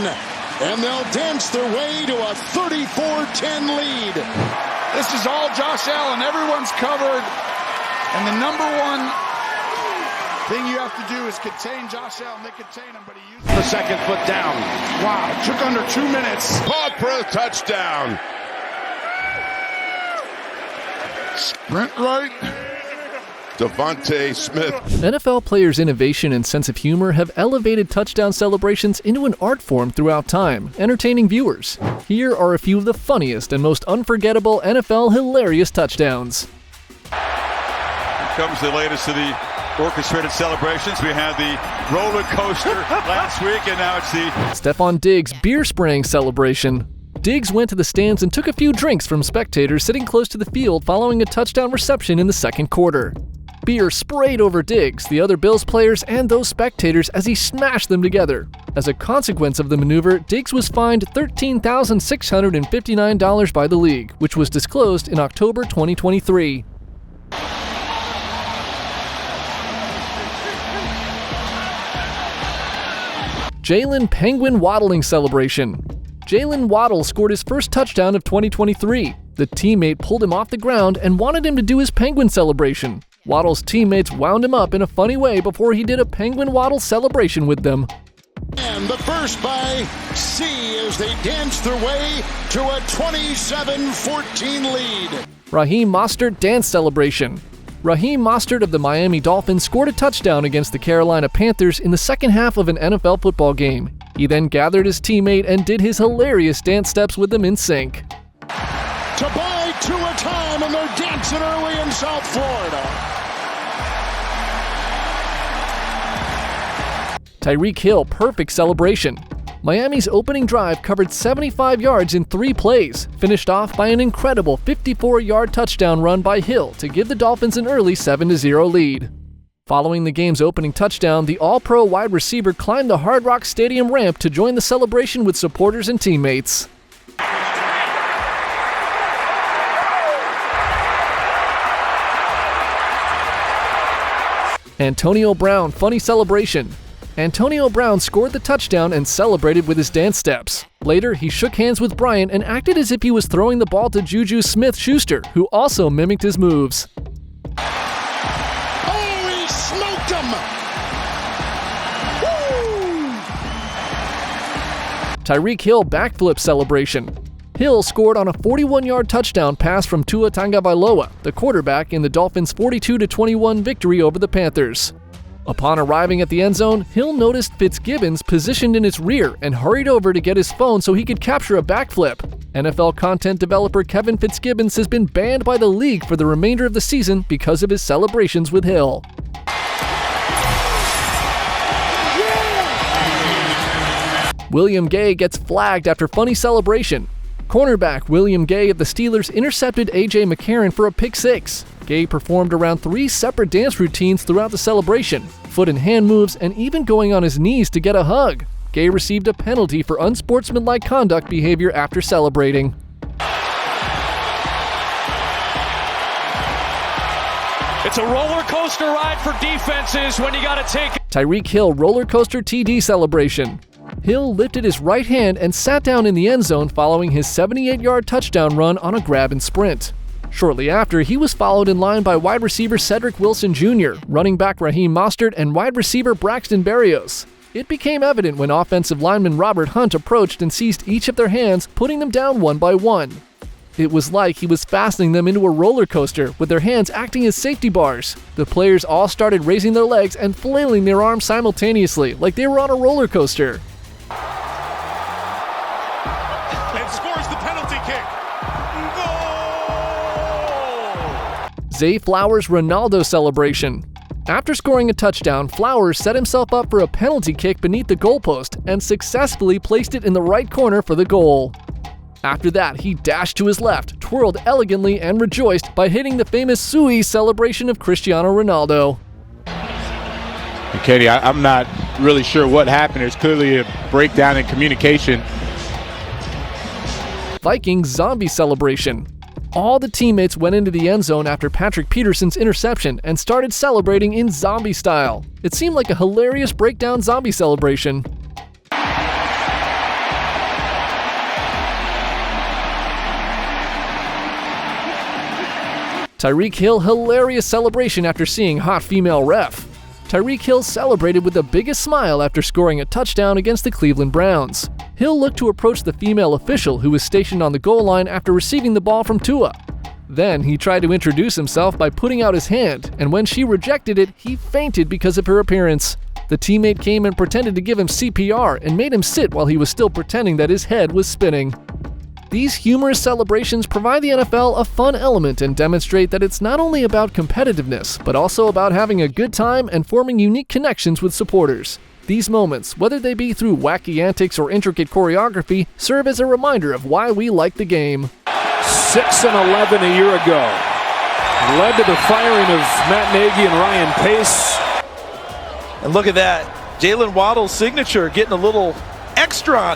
and they'll dance their way to a 34-10 lead. This is all Josh Allen. Everyone's covered, and the number one thing you have to do is contain Josh Allen. They contain him, but he used the second foot down. Wow, it took under 2 minutes. Caught for a touchdown. Sprint right. Devontae Smith. NFL players' innovation and sense of humor have elevated touchdown celebrations into an art form throughout time, entertaining viewers. Here are a few of the funniest and most unforgettable NFL hilarious touchdowns. Here comes the latest of the orchestrated celebrations. We had the roller coaster last week, and now it's the Stephon Diggs beer spraying celebration. Diggs went to the stands and took a few drinks from spectators sitting close to the field following a touchdown reception in the second quarter. Beer sprayed over Diggs, the other Bills players, and those spectators as he smashed them together. As a consequence of the maneuver, Diggs was fined $13,659 by the league, which was disclosed in October 2023. Jalen Penguin waddling celebration. Jalen Waddle scored his first touchdown of 2023. The teammate pulled him off the ground and wanted him to do his penguin celebration. Waddle's teammates wound him up in a funny way before he did a penguin waddle celebration with them. And the first by C as they dance their way to a 27-14 lead. Raheem Mostert dance celebration. Raheem Mostert of the Miami Dolphins scored a touchdown against the Carolina Panthers in the second half of an NFL football game. He then gathered his teammate and did his hilarious dance steps with them in sync. To buy two a time, and they're dancing early in South Florida. Tyreek Hill perfect celebration. Miami's opening drive covered 75 yards in 3 plays, finished off by an incredible 54-yard touchdown run by Hill to give the Dolphins an early 7-0 lead. Following the game's opening touchdown, the All-Pro wide receiver climbed the Hard Rock Stadium ramp to join the celebration with supporters and teammates. Antonio Brown funny celebration. Antonio Brown scored the touchdown and celebrated with his dance steps. Later, he shook hands with Bryant and acted as if he was throwing the ball to Juju Smith-Schuster, who also mimicked his moves. Oh, he smoked him! Woo! Tyreek Hill backflip celebration. Hill scored on a 41-yard touchdown pass from Tua Tagovailoa, the quarterback in the Dolphins' 42-21 victory over the Panthers. Upon arriving at the end zone, Hill noticed Fitzgibbons positioned in its rear and hurried over to get his phone so he could capture a backflip. NFL content developer Kevin Fitzgibbons has been banned by the league for the remainder of the season because of his celebrations with Hill. Yeah! William Gay gets flagged after funny celebration. Cornerback William Gay of the Steelers intercepted A.J. McCarron for a pick six. Gay performed around 3 separate dance routines throughout the celebration, foot and hand moves, and even going on his knees to get a hug. Gay received a penalty for unsportsmanlike conduct behavior after celebrating. It's a roller coaster ride for defenses when you gotta take it. Tyreek Hill roller coaster TD celebration. Hill lifted his right hand and sat down in the end zone following his 78-yard touchdown run on a grab and sprint. Shortly after, he was followed in line by wide receiver Cedric Wilson Jr., running back Raheem Mostert, and wide receiver Braxton Berrios. It became evident when offensive lineman Robert Hunt approached and seized each of their hands, putting them down one by one. It was like he was fastening them into a roller coaster, with their hands acting as safety bars. The players all started raising their legs and flailing their arms simultaneously, like they were on a roller coaster. And scores the penalty kick. Zay Flowers' Ronaldo celebration. After scoring a touchdown, Flowers set himself up for a penalty kick beneath the goalpost and successfully placed it in the right corner for the goal. After that, he dashed to his left, twirled elegantly, and rejoiced by hitting the famous Sui celebration of Cristiano Ronaldo. Katie, I'm not really sure what happened. There's clearly a breakdown in communication. Vikings zombie celebration. All the teammates went into the end zone after Patrick Peterson's interception and started celebrating in zombie style. It seemed like a hilarious breakdown zombie celebration. Tyreek Hill hilarious celebration after seeing hot female ref. Tyreek Hill celebrated with the biggest smile after scoring a touchdown against the Cleveland Browns. Hill looked to approach the female official who was stationed on the goal line after receiving the ball from Tua. Then he tried to introduce himself by putting out his hand, and when she rejected it, he fainted because of her appearance. The teammate came and pretended to give him CPR and made him sit while he was still pretending that his head was spinning. These humorous celebrations provide the NFL a fun element and demonstrate that it's not only about competitiveness, but also about having a good time and forming unique connections with supporters. These moments, whether they be through wacky antics or intricate choreography, serve as a reminder of why we like the game. 6-11 a year ago. Led to the firing of Matt Nagy and Ryan Pace. And look at that. Jalen Waddle's signature getting a little extra on